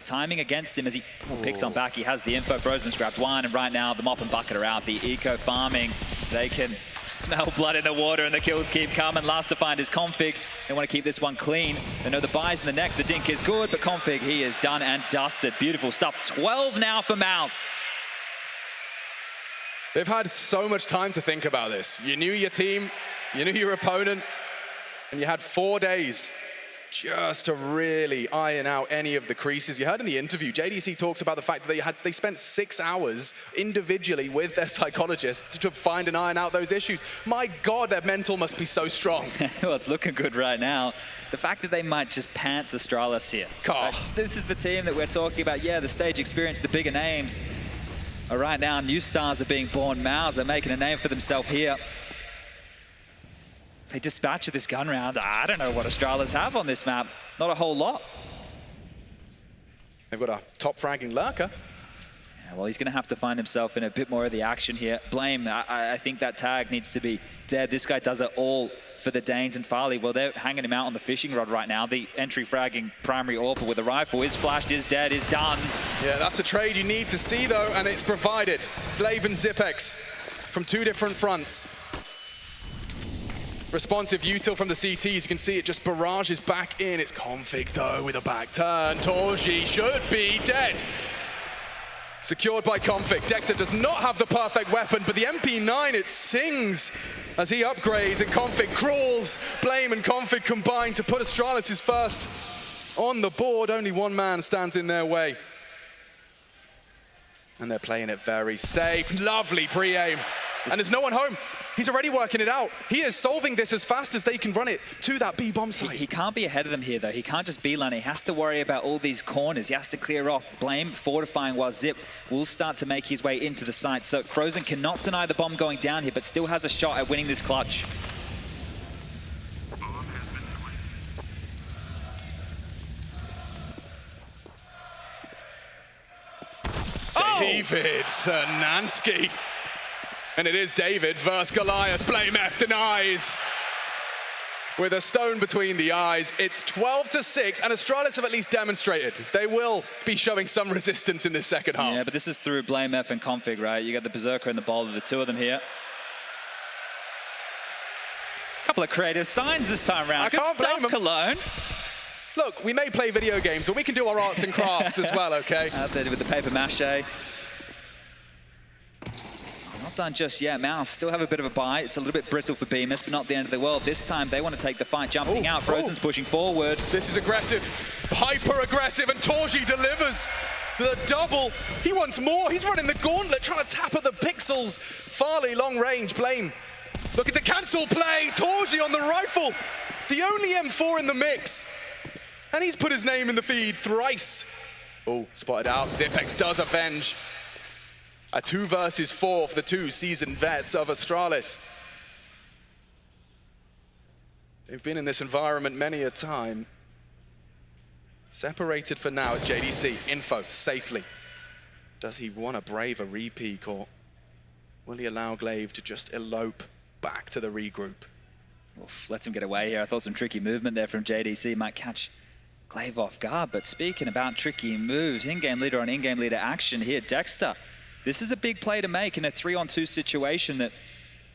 Timing against him as he picks on back. He has the info. Frozen's grabbed one, and right now the mop and bucket are out. The eco farming, they can smell blood in the water, and the kills keep coming. Last to find is Config. They want to keep this one clean. They know the buys in the next. The dink is good, but Config, he is done and dusted. Beautiful stuff. 12 now for MOUZ. They've had so much time to think about this. You knew your team, you knew your opponent, and you had 4 days just to really iron out any of the creases. You heard in the interview, JDC talks about the fact that they spent 6 hours individually with their psychologist to find and iron out those issues. My God, their mental must be so strong. Well, it's looking good right now. The fact that they might just pants Astralis here. This is the team that we're talking about. Yeah, the stage experience, the bigger names. Right now, new stars are being born. MOUZ are making a name for themselves here. They dispatch this gun round. I don't know what Astralis have on this map. Not a whole lot. They've got a top fragging lurker. Yeah, well, he's going to have to find himself in a bit more of the action here. Blame, I think that tag needs to be dead. This guy does it all for the Danes and Farley. Well, they're hanging him out on the fishing rod right now. The entry fragging primary AWP with a rifle is flashed, is dead, is done. Yeah, that's the trade you need to see, though, and it's provided. Glaive and Zipex from 2 different fronts. Responsive util from the CTs, you can see it just barrages back in. It's Config though with a back turn. Torji should be dead. Secured by Config. Dexter does not have the perfect weapon, but the MP9, it sings as he upgrades and Config crawls. Blame and Config combine to put Astralis' first on the board. Only one man stands in their way. And they're playing it very safe. Lovely pre-aim. And there's no one home. He's already working it out. He is solving this as fast as they can run it to that B bomb site. He can't be ahead of them here, though. He can't just beeline it. He has to worry about all these corners. He has to clear off. Blame fortifying while Zip will start to make his way into the site. So Frozen cannot deny the bomb going down here, but still has a shot at winning this clutch. David Szymanski. And it is David versus Goliath. Blame F denies. With a stone between the eyes, it's 12-6, and Astralis have at least demonstrated they will be showing some resistance in this second half. Yeah, but this is through Blame F and Config, right? You got the Berserker and the Boulder, the two of them here. Couple of creative signs this time around. I can't blame them. Cologne. Look, we may play video games, but we can do our arts and crafts as well, okay? Out there with the paper mache. Not done just yet. MOUZ still have a bit of a bite. It's a little bit brittle for Bemis, but not the end of the world. This time they want to take the fight, jumping out. Frozen's pushing forward. This is aggressive, hyper-aggressive, and Torji delivers the double. He wants more. He's running the gauntlet, trying to tap at the pixels. Farley, long range, Blame. Looking to cancel play. Torji on the rifle. The only M4 in the mix. And he's put his name in the feed thrice. Oh, spotted out. Zipex does avenge. A 2 versus 4 for the two seasoned vets of Astralis. They've been in this environment many a time. Separated for now is JDC. Info, safely. Does he want to brave a repeat, or will he allow Glaive to just elope back to the regroup? Oof, lets him get away here. I thought some tricky movement there from JDC might catch Glaive off guard, but speaking about tricky moves, in-game leader on in-game leader action here, Dexter. This is a big play to make in a 3-on-2 situation that,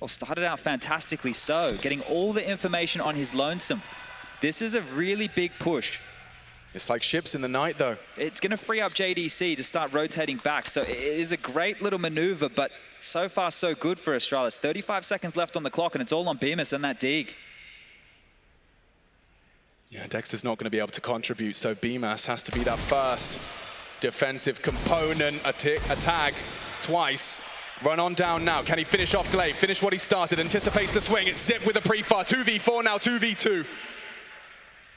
well, started out fantastically so, getting all the information on his lonesome. This is a really big push. It's like ships in the night, though. It's going to free up JDC to start rotating back, so it is a great little maneuver, but so far so good for Astralis. 35 seconds left on the clock, and it's all on Bemis and that dig. Yeah, Dexter's not going to be able to contribute, so Bemis has to be that first defensive component, a tag twice. Run on down now. Can he finish off Glaive? Finish what he started. Anticipates the swing. It's Zip with a pre-fire. 2v4 now, 2v2.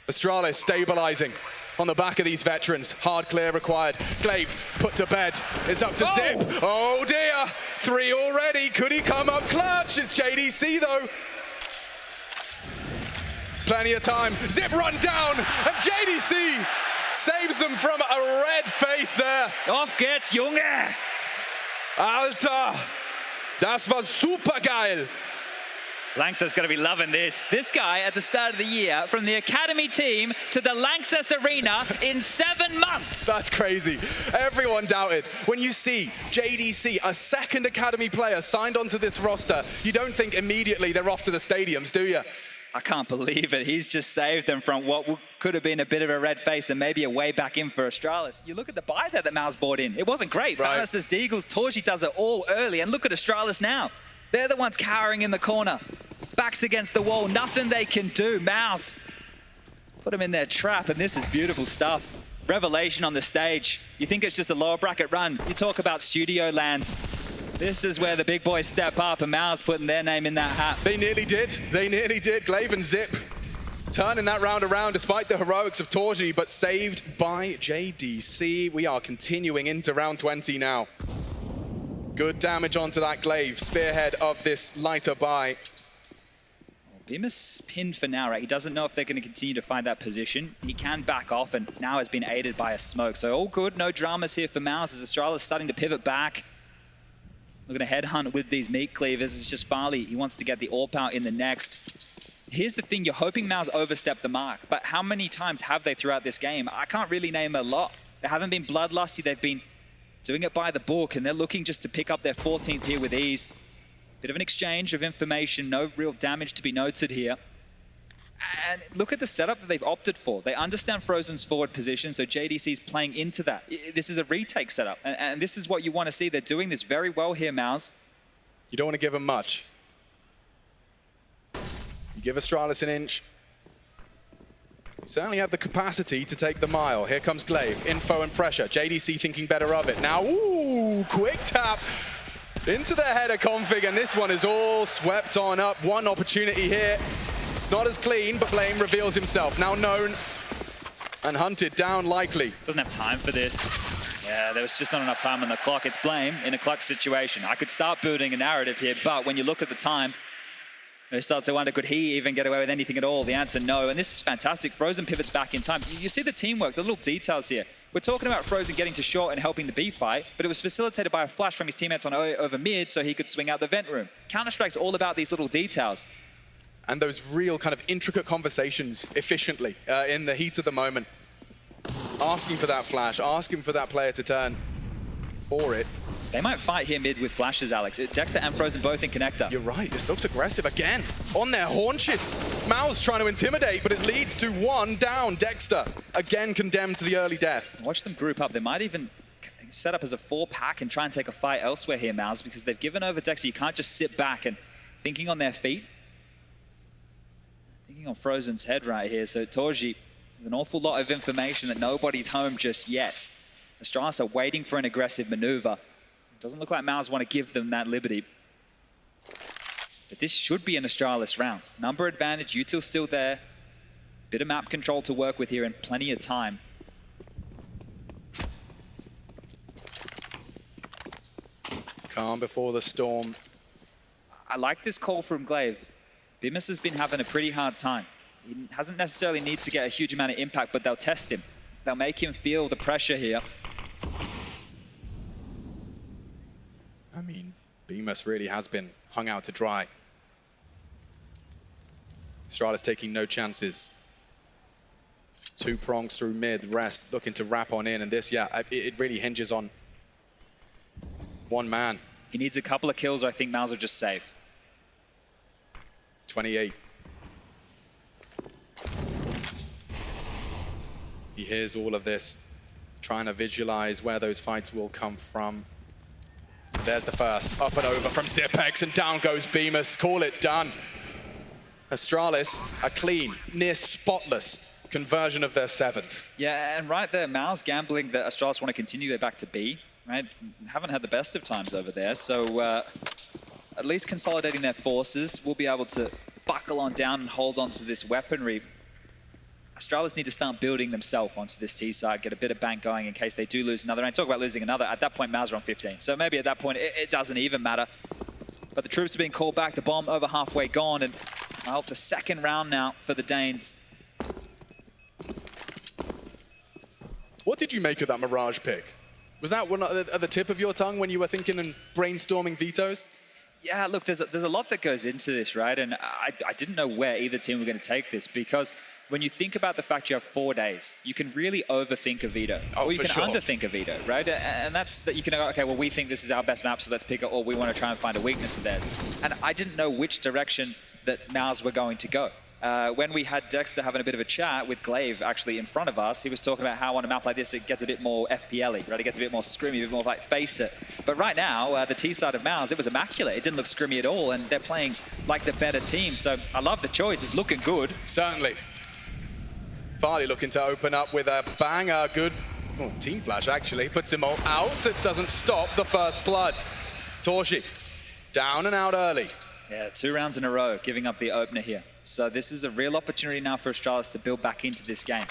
Astralis stabilizing on the back of these veterans. Hard clear required. Glaive put to bed. It's up to Zip. Oh dear. 3 already. Could he come up clutch? It's JDC though. Plenty of time. Zip run down. And JDC saves them from a red face there. Off geht's, Junge! Alter, das war super geil. Lanxess going to be loving this. This guy at the start of the year, from the academy team to the Lanxess arena in 7 months. That's crazy. Everyone doubted. When you see JDC, a second academy player signed onto this roster, you don't think immediately they're off to the stadiums, do you? I can't believe it. He's just saved them from what could have been a bit of a red face and maybe a way back in for Astralis. You look at the buy there that MOUZ bought in. It wasn't great. Right. Thanos' Deagles, Torji does it all early. And look at Astralis now. They're the ones cowering in the corner. Backs against the wall. Nothing they can do. MOUZ put him in their trap, and this is beautiful stuff. Revelation on the stage. You think it's just a lower bracket run. You talk about studio lands. This is where the big boys step up, and MOUZ putting their name in that hat. They nearly did. They nearly did. Glaive and Zip turning that round around despite the heroics of Torji, but saved by JDC. We are continuing into round 20 now. Good damage onto that Glaive, spearhead of this lighter buy. Bemis pinned for now, right? He doesn't know if they're going to continue to find that position. He can back off, and now has been aided by a smoke. So all good, no dramas here for MOUZ as Astralis starting to pivot back. Looking to headhunt with these meat cleavers. It's just Farley. He wants to get the AWP out in the next. Here's the thing, you're hoping MOUZ overstep the mark, but how many times have they throughout this game? I can't really name a lot. They haven't been bloodlusty, they've been doing it by the book, and they're looking just to pick up their 14th here with ease. Bit of an exchange of information, no real damage to be noted here. And look at the setup that they've opted for. They understand Frozen's forward position, so JDC's playing into that. This is a retake setup, and this is what you want to see. They're doing this very well here, MOUZ. You don't want to give them much. You give Astralis an inch. You certainly have the capacity to take the mile. Here comes Glaive, info and pressure. JDC thinking better of it. Now, ooh, quick tap. Into the header config, and this one is all swept on up. One opportunity here. It's not as clean, but Blame reveals himself. Now known and hunted down likely. Doesn't have time for this. Yeah, there was just not enough time on the clock. It's Blame in a clutch situation. I could start building a narrative here, but when you look at the time, you start to wonder, could he even get away with anything at all? The answer, no. And this is fantastic. Frozen pivots back in time. You see the teamwork, the little details here. We're talking about Frozen getting to short and helping the B fight, but it was facilitated by a flash from his teammates on over mid so he could swing out the vent room. Counter-Strike's all about these little details. And those real kind of intricate conversations efficiently in the heat of the moment. Asking for that flash, asking for that player to turn for it. They might fight here mid with flashes, Alex. Dexter and Frozen both in connector. You're right, this looks aggressive again. On their haunches. MOUZ trying to intimidate, but it leads to one down. Dexter, again condemned to the early death. Watch them group up. They might even set up as a 4-pack and try and take a fight elsewhere here, MOUZ, because they've given over Dexter. You can't just sit back and thinking on their feet. Thinking on Frozen's head right here. So Torji, an awful lot of information that nobody's home just yet. Astralis are waiting for an aggressive maneuver. Doesn't look like MOUZ want to give them that liberty. But this should be an Astralis round. Number advantage, Util's still there. Bit of map control to work with here and plenty of time. Calm before the storm. I like this call from Glaive. Bimus has been having a pretty hard time. He hasn't necessarily need to get a huge amount of impact, but they'll test him. They'll make him feel the pressure here. I mean, Bimus really has been hung out to dry. Astralis taking no chances. 2 prongs through mid, rest looking to wrap on in, and this, yeah, it really hinges on one man. He needs a couple of kills, or I think MOUZ are just safe. 28. He hears all of this, trying to visualize where those fights will come from. There's the first, up and over from Zipex, and down goes Bimus. Call it done. Astralis, a clean, near spotless conversion of their 7th. Yeah, and right there, MOUZ gambling that Astralis want to continue their back to B, right? Haven't had the best of times over there, so at least consolidating their forces, we'll be able to buckle on down and hold on to this weaponry. Astralis need to start building themselves onto this T side, get a bit of bank going in case they do lose another. And talk about losing another, at that point, MOUZ are on 15. So maybe at that point, it doesn't even matter. But the troops are being called back, the bomb over halfway gone, and well, the second round now for the Danes. What did you make of that Mirage pick? Was that one at the tip of your tongue when you were thinking and brainstorming vetoes? Yeah, look, there's a lot that goes into this, right? And I didn't know where either team were going to take this, because when you think about the fact you have 4 days, you can really overthink a veto. Or you can underthink a veto, right? And that's that you can go, okay, well, we think this is our best map, so let's pick it, or we want to try and find a weakness to theirs. And I didn't know which direction that MOUZ were going to go. When we had Dexter having a bit of a chat with Glaive actually in front of us, he was talking about how on a map like this, it gets a bit more FPL-y, right? It gets a bit more scrimmy, a bit more like face it. But right now, the T side of MOUZ, it was immaculate. It didn't look scrimmy at all, and they're playing like the better team. So I love the choice. It's looking good. Certainly. Farley looking to open up with a banger. Good team flash, actually. Puts him all out. It doesn't stop the first blood. Torji down and out early. Yeah, 2 rounds in a row, giving up the opener here. So this is a real opportunity now for Astralis to build back into this game.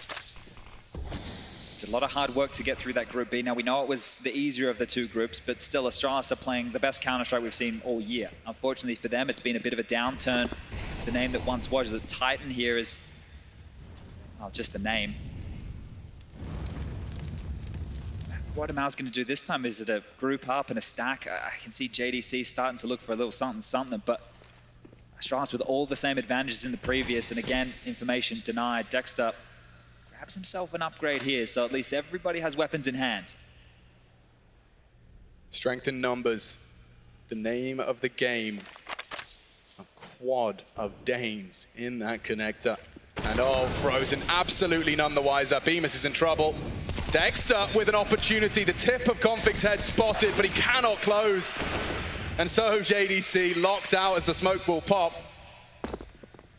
It's a lot of hard work to get through that Group B. Now, we know it was the easier of the 2 groups, but still Astralis are playing the best Counter-Strike we've seen all year. Unfortunately for them, it's been a bit of a downturn. The name that once was the Titan here is, well, just the name. What are MOUZ going to do this time? Is it a group up and a stack? I can see JDC starting to look for a little something, but Astralis with all the same advantages in the previous, and again, information denied. Dexter grabs himself an upgrade here, so at least everybody has weapons in hand. Strength in numbers, the name of the game. A quad of Danes in that connector. And oh, Frozen absolutely none the wiser. Bimus is in trouble. Dexter with an opportunity, the tip of Config's head spotted, but he cannot close. And so JDC locked out as the smoke will pop.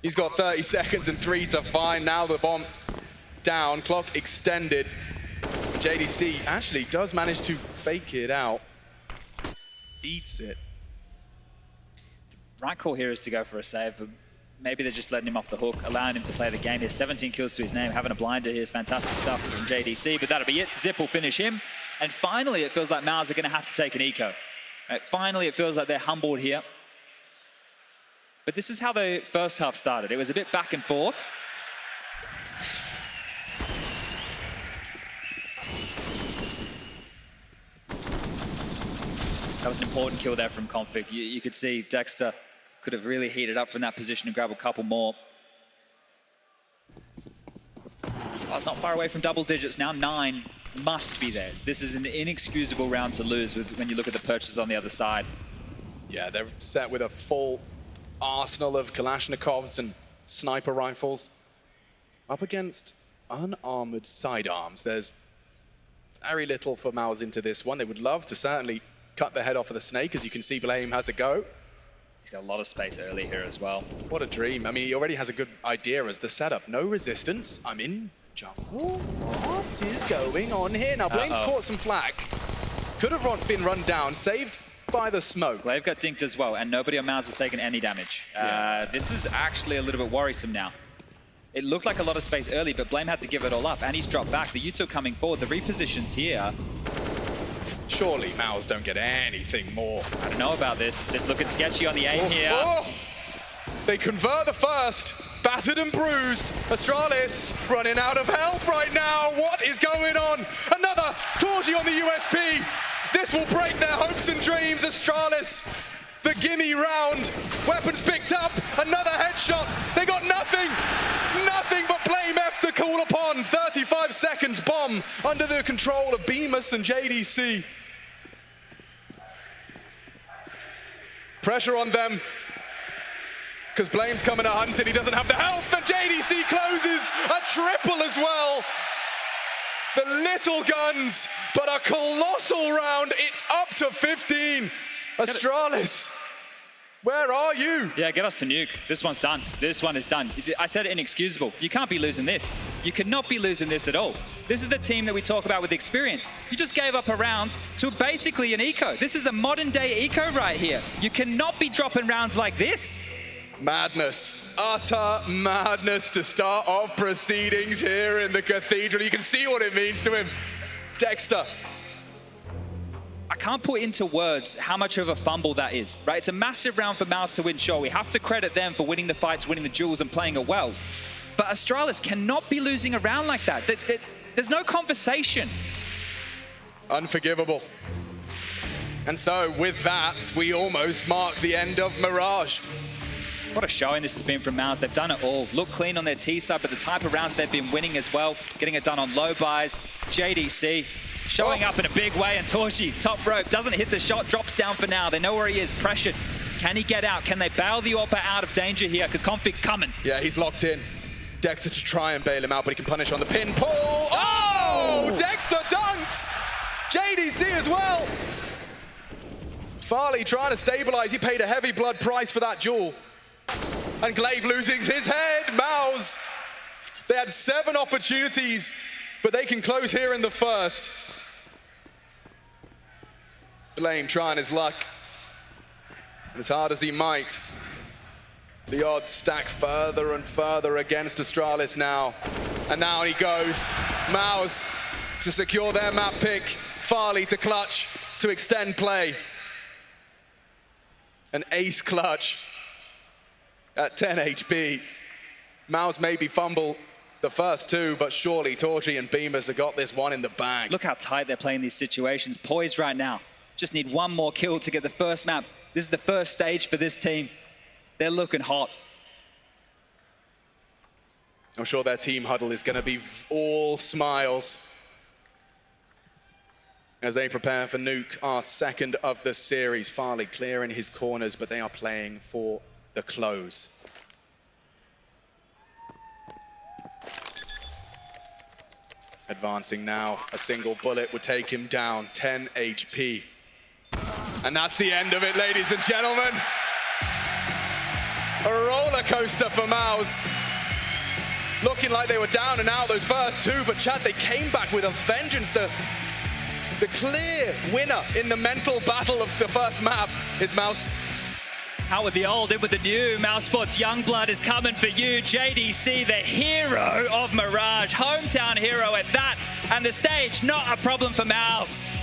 He's got 30 seconds and 3 to find. Now the bomb down, clock extended. JDC actually does manage to fake it out. Eats it. Right call here is to go for a save, but maybe they're just letting him off the hook, allowing him to play the game here. 17 kills to his name, having a blinder here. Fantastic stuff from JDC, but that'll be it. Zip will finish him. And finally, it feels like MOUZ are going to have to take an eco. Right, finally, it feels like they're humbled here. But this is how the first half started. It was a bit back and forth. That was an important kill there from Config. You could see Dexter could have really heated up from that position and grab a couple more. Oh, it's not far away from double digits now. 9 must be theirs. This is an inexcusable round to lose when you look at the purchases on the other side. Yeah, they're set with a full arsenal of Kalashnikovs and sniper rifles up against unarmored sidearms. There's very little for MOUZ into this one. They would love to certainly cut the head off of the snake. As you can see, Blame has a go. He's got a lot of space early here as well. What a dream. I mean, he already has a good idea as the setup. No resistance. I'm in jungle. What is going on here? Now, Blame's caught some flack. Could have been run down, saved by the smoke. Glaive got dinked as well, and nobody on MOUZ has taken any damage. This is actually a little bit worrisome now. It looked like a lot of space early, but Blame had to give it all up, and he's dropped back. The U2 coming forward. The repositions here. Surely MOUZ don't get anything more. I don't know about this. It's looking sketchy on the aim here. They convert the first. Battered and bruised. Astralis running out of health right now. What is going on? Another Torji on the USP. This will break their hopes and dreams. Astralis, the gimme round. Weapons picked up. Another headshot. They got nothing. Nothing but Blame F to call upon. 35 seconds bomb under the control of Bemis and JDC. Pressure on them, because Blame's coming to hunt and he doesn't have the health, and JDC closes a triple as well. The little guns, but a colossal round. It's up to 15. Astralis, where are you? Yeah, get us to nuke. This one's done. This one is done. I said inexcusable. You can't be losing this. You cannot be losing this at all. This is the team that we talk about with experience. You just gave up a round to basically an eco. This is a modern day eco right here. You cannot be dropping rounds like this. Madness, utter madness to start off proceedings here in the Cathedral. You can see what it means to him. Dexter. I can't put into words how much of a fumble that is, right? It's a massive round for MOUZ to win, sure. We have to credit them for winning the fights, winning the duels, and playing it well. But Astralis cannot be losing a round like that. There's no conversation. Unforgivable. And so with that, we almost mark the end of Mirage. What a showing this has been from MOUZ. They've done it all. Look clean on their T side, but the type of rounds they've been winning as well. Getting it done on low buys. JDC showing up in a big way, and Torji, top rope, doesn't hit the shot, drops down for now. They know where he is, pressured. Can he get out? Can they bail the AWPer out of danger here? Because Config's coming. Yeah, he's locked in. Dexter to try and bail him out, but he can punish on the pin. Pull! Oh! Dexter dunks! JDC as well. Farley trying to stabilize. He paid a heavy blood price for that duel. And Glaive losing his head. MOUZ. They had 7 opportunities, but they can close here in the first. Blame trying his luck. And as hard as he might, the odds stack further and further against Astralis now. And now he goes. MOUZ to secure their map pick. Farley to clutch, to extend play. An ace clutch at 10 HP. MOUZ maybe fumble the first 2, but surely Torji and Bemis have got this one in the bag. Look how tight they're playing these situations. Poised right now. Just need one more kill to get the first map. This is the first stage for this team. They're looking hot. I'm sure their team huddle is going to be all smiles as they prepare for Nuke, our second of the series. Farley clearing his corners, but they are playing for the close. Advancing now, a single bullet would take him down, 10 HP. And that's the end of it, ladies and gentlemen. A roller coaster for MOUZ. Looking like they were down and out those first 2, but Chad, they came back with a vengeance. The clear winner in the mental battle of the first map is MOUZ. Out with the old, in with the new. MOUZ Sports Youngblood is coming for you. JDC, the hero of Mirage. Hometown hero at that. And the stage, not a problem for MOUZ.